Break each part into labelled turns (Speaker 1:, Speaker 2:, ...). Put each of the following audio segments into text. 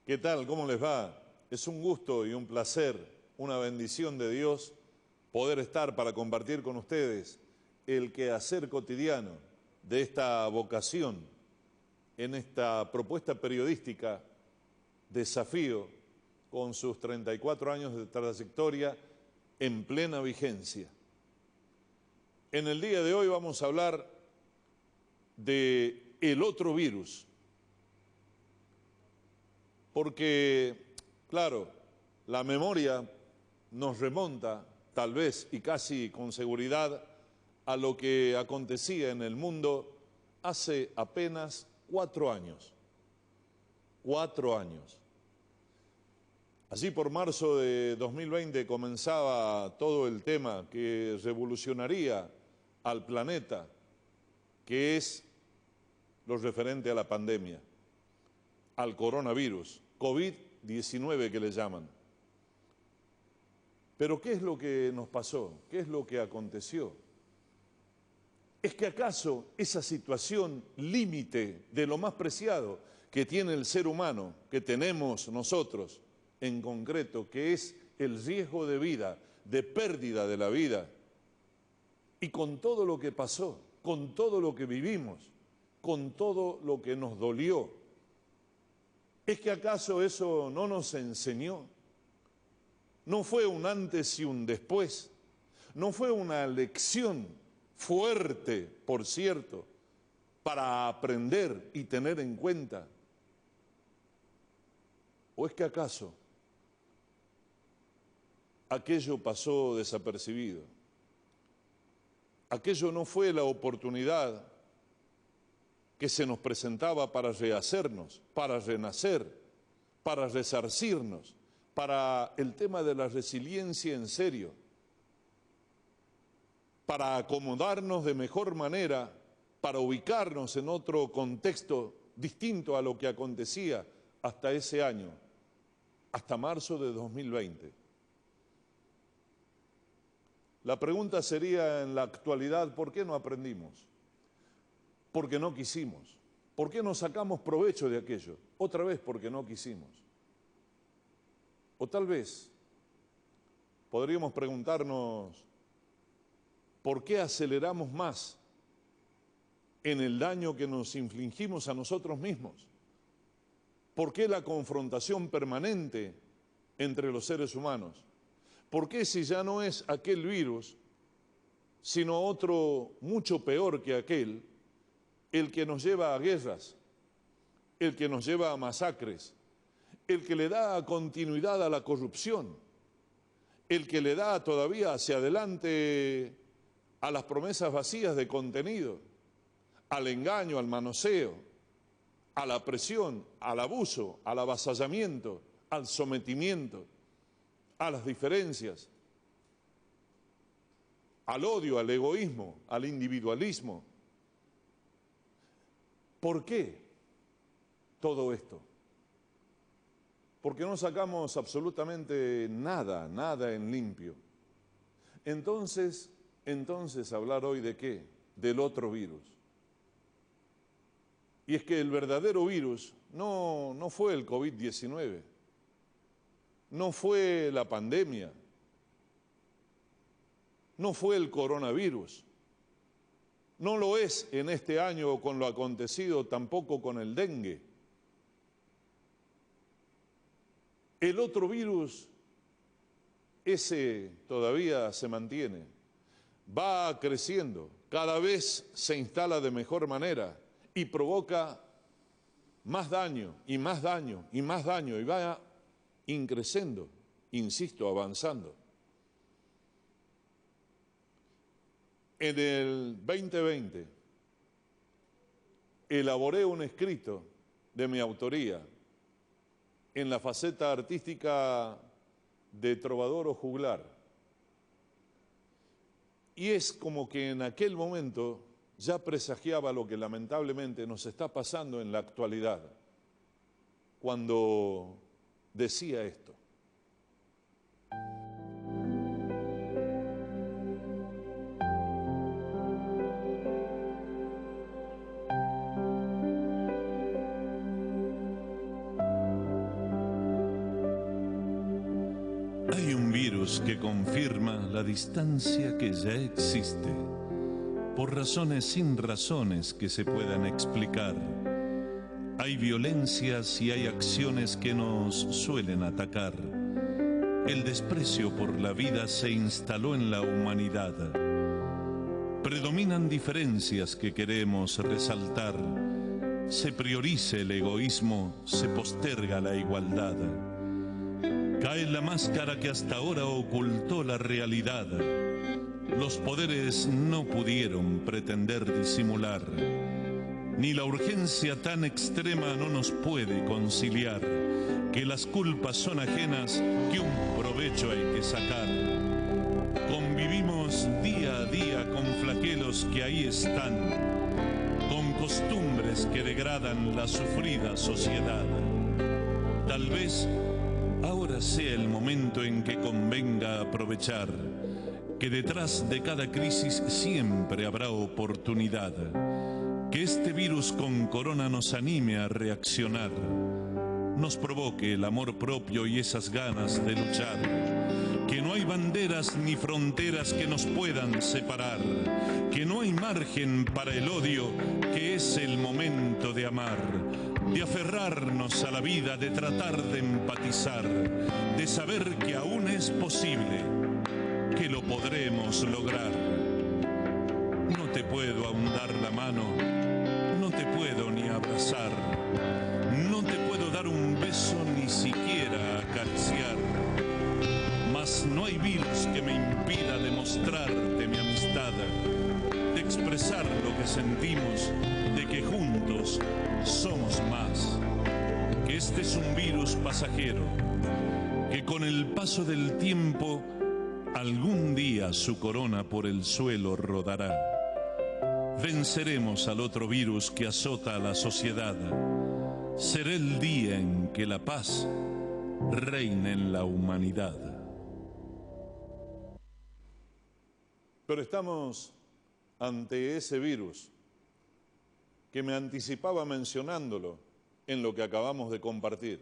Speaker 1: ¿Qué tal? ¿Cómo les va? Es un gusto y un placer, una bendición de Dios poder estar para compartir con ustedes el quehacer cotidiano de esta vocación en esta propuesta periodística Desafío, con sus 34 años de trayectoria en plena vigencia. En el día de hoy vamos a hablar de el otro virus, porque, claro, la memoria nos remonta, tal vez y casi con seguridad, a lo que acontecía en el mundo hace apenas 4 años. 4 años. Así por marzo de 2020 comenzaba todo el tema que revolucionaría al planeta, que es lo referente a la pandemia, al coronavirus, COVID-19 que le llaman. Pero ¿qué es lo que nos pasó? ¿Qué es lo que aconteció? ¿Es que acaso esa situación límite de lo más preciado que tiene el ser humano, que tenemos nosotros en concreto, que es el riesgo de vida, de pérdida de la vida, y con todo lo que pasó, con todo lo que vivimos, con todo lo que nos dolió, ¿es que acaso eso no nos enseñó? ¿No fue un antes y un después? ¿No fue una lección fuerte, por cierto, para aprender y tener en cuenta? ¿O es que acaso aquello pasó desapercibido? Aquello no fue la oportunidad que se nos presentaba para rehacernos, para renacer, para resarcirnos, para el tema de la resiliencia en serio, para acomodarnos de mejor manera, para ubicarnos en otro contexto distinto a lo que acontecía hasta ese año, hasta marzo de 2020. La pregunta sería en la actualidad, ¿por qué no aprendimos? Porque no quisimos. ¿Por qué no sacamos provecho de aquello? Otra vez porque no quisimos. O tal vez podríamos preguntarnos, ¿por qué aceleramos más en el daño que nos infligimos a nosotros mismos? ¿Por qué la confrontación permanente entre los seres humanos? ¿Por qué si ya no es aquel virus, sino otro mucho peor que aquel, el que nos lleva a guerras, el que nos lleva a masacres, el que le da continuidad a la corrupción, el que le da todavía hacia adelante a las promesas vacías de contenido, al engaño, al manoseo, a la presión, al abuso, al avasallamiento, al sometimiento, a las diferencias, al odio, al egoísmo, al individualismo? ¿Por qué todo esto? Porque no sacamos absolutamente nada en limpio. Entonces, hablar hoy de qué? Del otro virus. Y es que el verdadero virus no fue el COVID-19, no fue la pandemia, no fue el coronavirus, no lo es en este año con lo acontecido, tampoco con el dengue. El otro virus, ese todavía se mantiene, va creciendo, cada vez se instala de mejor manera y provoca más daño y más daño y más daño y va increciendo, insisto, avanzando. En el 2020 elaboré un escrito de mi autoría en la faceta artística de trovador o juglar. Y es como que en aquel momento ya presagiaba lo que lamentablemente nos está pasando en la actualidad, cuando decía esto.
Speaker 2: Hay un virus que confirma la distancia que ya existe, por razones sin razones que se puedan explicar. Hay violencias y hay acciones que nos suelen atacar. El desprecio por la vida se instaló en la humanidad. Predominan diferencias que queremos resaltar. Se prioriza el egoísmo, se posterga la igualdad. Cae la máscara que hasta ahora ocultó la realidad. Los poderes no pudieron pretender disimular. Ni la urgencia tan extrema no nos puede conciliar, que las culpas son ajenas, que un provecho hay que sacar. Convivimos día a día con flagelos que ahí están, con costumbres que degradan la sufrida sociedad. Tal vez ahora sea el momento en que convenga aprovechar que detrás de cada crisis siempre habrá oportunidad. Que este virus con corona nos anime a reaccionar, nos provoque el amor propio y esas ganas de luchar. Que no hay banderas ni fronteras que nos puedan separar, que no hay margen para el odio, que es el momento de amar, de aferrarnos a la vida, de tratar de empatizar, de saber que aún es posible, que lo podremos lograr. No te puedo ahondar la mano, no te puedo ni abrazar, no te puedo dar un beso ni siquiera acariciar, mas no hay virus que me impida demostrarte mi amistad, de expresar lo que sentimos, de que juntos somos más. Que este es un virus pasajero, que con el paso del tiempo algún día su corona por el suelo rodará. Venceremos al otro virus que azota a la sociedad. Será el día en que la paz reine en la humanidad.
Speaker 1: Pero estamos ante ese virus que me anticipaba mencionándolo en lo que acabamos de compartir.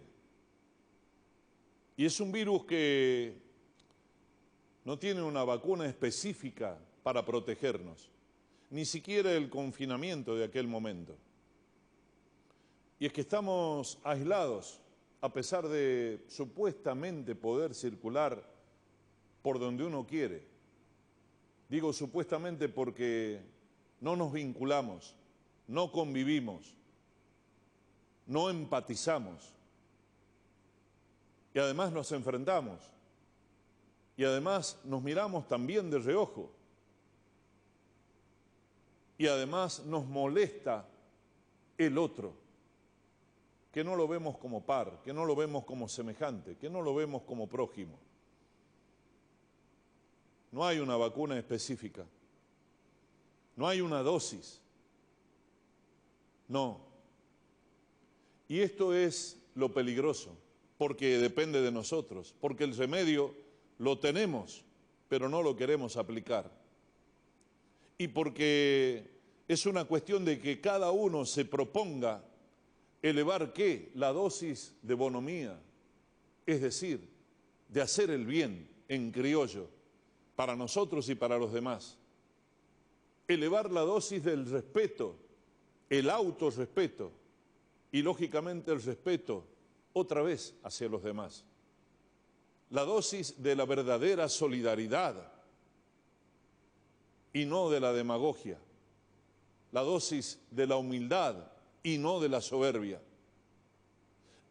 Speaker 1: Y es un virus que no tiene una vacuna específica para protegernos, ni siquiera el confinamiento de aquel momento. Y es que estamos aislados, a pesar de supuestamente poder circular por donde uno quiere. Digo supuestamente porque no nos vinculamos, no convivimos, no empatizamos. Y además nos enfrentamos. Y además nos miramos también de reojo. Y además nos molesta el otro, que no lo vemos como par, que no lo vemos como semejante, que no lo vemos como prójimo. No hay una vacuna específica, no hay una dosis, no. Y esto es lo peligroso, porque depende de nosotros, porque el remedio lo tenemos, pero no lo queremos aplicar. Y porque es una cuestión de que cada uno se proponga elevar ¿qué? La dosis de bonomía, es decir, de hacer el bien en criollo, para nosotros y para los demás. Elevar la dosis del respeto, el autorrespeto y lógicamente el respeto otra vez hacia los demás. La dosis de la verdadera solidaridad y no de la demagogia. La dosis de la humildad y no de la soberbia.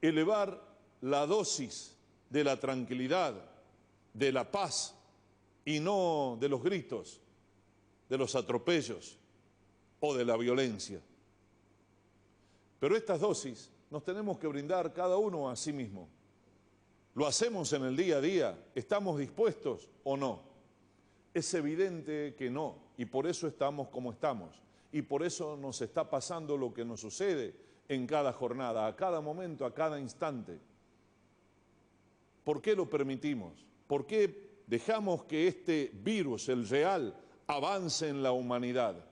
Speaker 1: Elevar la dosis de la tranquilidad, de la paz y no de los gritos, de los atropellos o de la violencia. Pero estas dosis nos tenemos que brindar cada uno a sí mismo. ¿Lo hacemos en el día a día? ¿Estamos dispuestos o no? Es evidente que no, y por eso estamos como estamos, y por eso nos está pasando lo que nos sucede en cada jornada, a cada momento, a cada instante. ¿Por qué lo permitimos? ¿Por qué dejamos que este virus, el real, avance en la humanidad?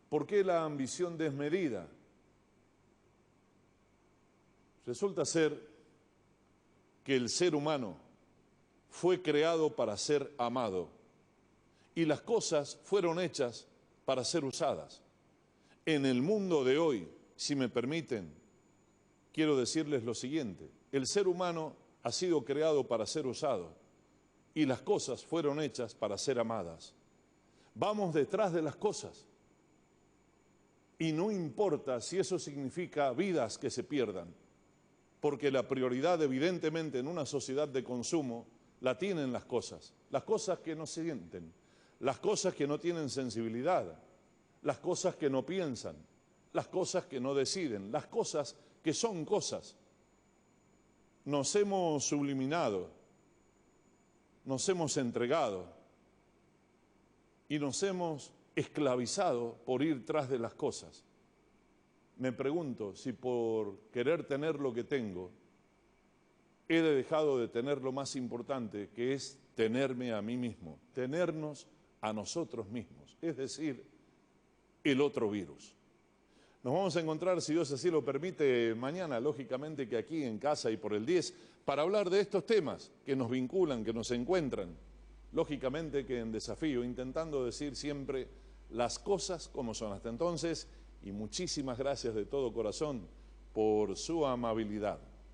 Speaker 1: ¿Por qué la ambición desmedida? Resulta ser que el ser humano fue creado para ser amado y las cosas fueron hechas para ser usadas. En el mundo de hoy, si me permiten, quiero decirles lo siguiente: el ser humano ha sido creado para ser usado y las cosas fueron hechas para ser amadas. Vamos detrás de las cosas y no importa si eso significa vidas que se pierdan, porque la prioridad evidentemente en una sociedad de consumo la tienen las cosas que no sienten, las cosas que no tienen sensibilidad, las cosas que no piensan, las cosas que no deciden, las cosas que son cosas. Nos hemos subliminado, nos hemos entregado y nos hemos esclavizado por ir tras de las cosas. Me pregunto si por querer tener lo que tengo, he dejado de tener lo más importante, que es tenerme a mí mismo, tenernos a nosotros mismos, es decir, el otro virus. Nos vamos a encontrar, si Dios así lo permite, mañana, lógicamente que aquí en casa y por el 10, para hablar de estos temas que nos vinculan, que nos encuentran, lógicamente que en desafío, intentando decir siempre las cosas como son. Hasta entonces, y muchísimas gracias de todo corazón por su amabilidad.